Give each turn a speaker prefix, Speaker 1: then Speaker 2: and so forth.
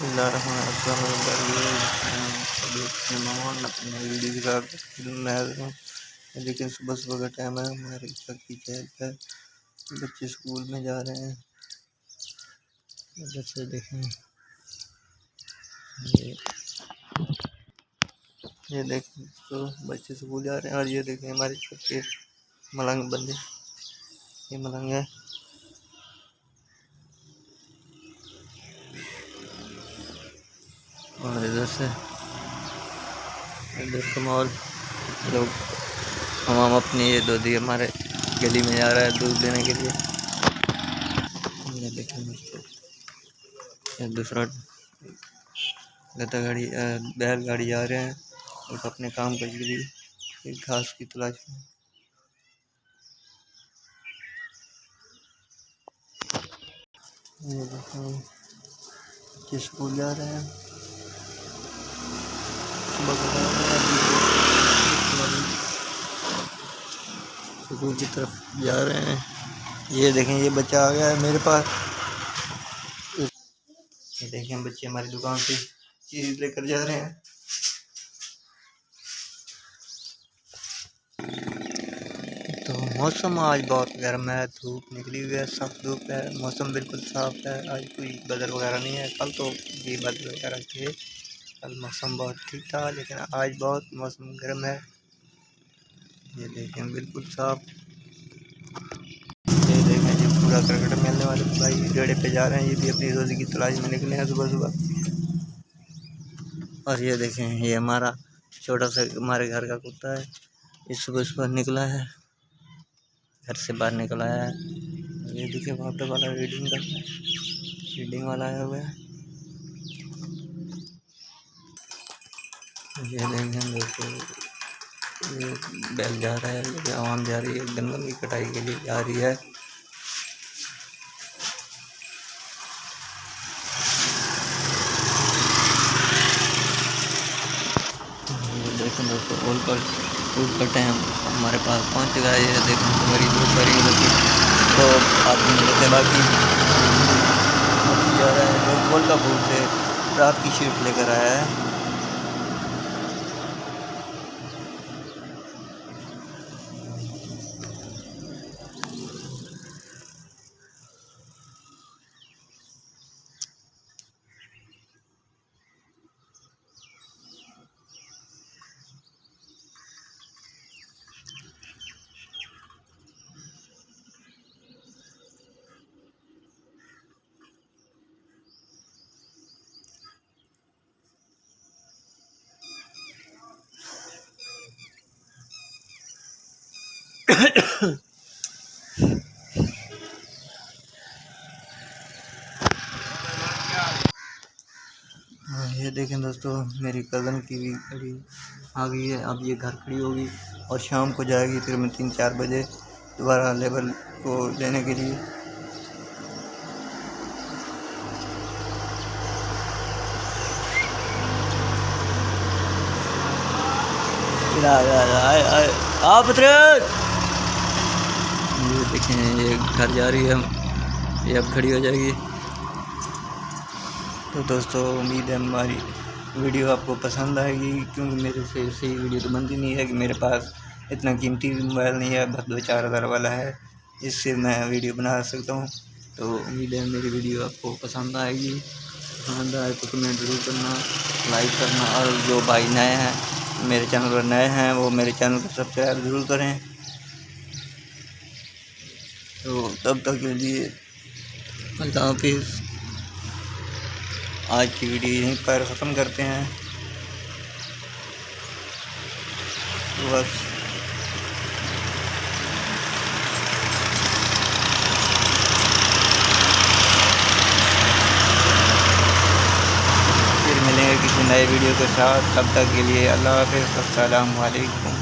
Speaker 1: मेहमान अपने वीडियो के साथ फिल्म बना रहे हैं। लेकिन सुबह सुबह का टाइम है, हमारे घर की चहल पहल, बच्चे स्कूल में जा रहे हैं। बच्चे देखें, ये देखें तो बच्चे स्कूल जा रहे हैं। और ये देखें हमारे छत पे मलंग बंदे, ये मलंग है। और इधर से माहौल, लोग हम अपनी ये दूधी हमारे गली में जा रहा है दूध देने के लिए। ये देखें दोस्तों, ये दूसरा गाड़ी बैलगाड़ी जा रहे हैं और अपने काम के लिए घास की तलाश में। ये देखें बच्चे स्कूल जा रहे हैं, सुबह का टाइम है, स्कूल की तरफ जा रहे हैं। ये देखें ये बच्चा आ गया है मेरे पास। ये देखें बच्चे हमारी दुकान से चीज लेकर जा रहे हैं। तो मौसम आज बहुत गर्म है, धूप निकली हुई है, साफ धूप है, मौसम बिल्कुल साफ है। आज कोई बादल वगैरह नहीं है, कल तो भी बादल वगैरह थे, कल मौसम बहुत ठीक था, लेकिन आज बहुत मौसम गर्म है। ये देखें बिल्कुल साफ। ये देखें जो पूरा करकट मिलने वाले भाई रेड़े पे जा रहे हैं, ये भी अपनी रोजी की तलाश में निकले हैं सुबह सुबह। और ये देखें ये हमारा छोटा सा हमारे घर का कुत्ता है, ये सुबह सुबह निकला है, घर से बाहर निकल आया है। ये देखिए वहाँ पे वाला रीडिंग करता है, रीडिंग वाला आया हुआ है। ये देखें दोस्तों, ये बैल जा रहा है, ये आवाम जा रही है, गंदम की कटाई के लिए जा रही है। ये देखें दोस्तों फूल का टाइम हमारे पास पहुंच चुका है। ये देखें हमारी दो सारी तो आदमी लेते बाकी जा रहा है, जो फूल का फूल से रात की शिफ्ट लेकर आया है। ये देखें दोस्तों मेरी कज़न की भी गाड़ी आ गई है, अब ये घर खड़ी होगी और शाम को जाएगी फिर मैं 3-4 बजे दोबारा लेबर को लेने के लिए। ये देखें ये घर जा रही है, ये अब खड़ी हो जाएगी। तो दोस्तों उम्मीद है हमारी वीडियो आपको पसंद आएगी, क्योंकि मेरे से सही वीडियो तो बनती नहीं है कि मेरे पास इतना कीमती मोबाइल नहीं है, बस 2-4 हज़ार वाला है, इससे मैं वीडियो बना सकता हूँ। तो उम्मीद है मेरी वीडियो आपको पसंद आएगी, पसंद आए तो कमेंट ज़रूर करना, लाइक करना, और जो भाई नए हैं मेरे चैनल पर नए हैं वो मेरे चैनल को सब्सक्राइब ज़रूर करें। तो तब तक के लिए अल्लाह हाफिज़। आज की वीडियो यहीं पर ख़त्म करते हैं। बस फिर मिलेंगे किसी नए वीडियो के साथ, तब तक के लिए अल्लाह हाफिज़। अस्सलामु अलैकुम।